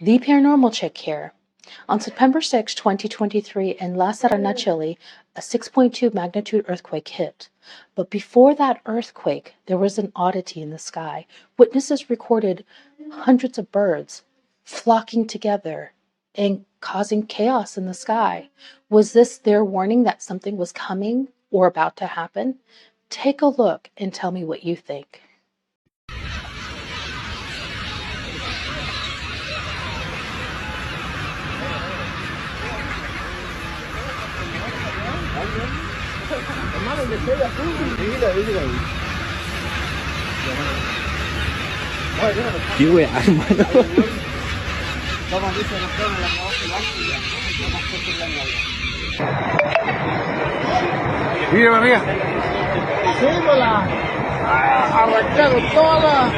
The Paranormal Chick here. On September 6, 2023, in La Serena, Chile, a 6.2 magnitude earthquake hit. But before that earthquake, there was an oddity in the sky. Witnesses recorded hundreds of birds flocking together and causing chaos in the sky. Was this their warning that something was coming or about to happen? Take a look and tell me what you think. Cứu vậy anh mới nói. Mira, mira. Sí, pues arrancaron todas las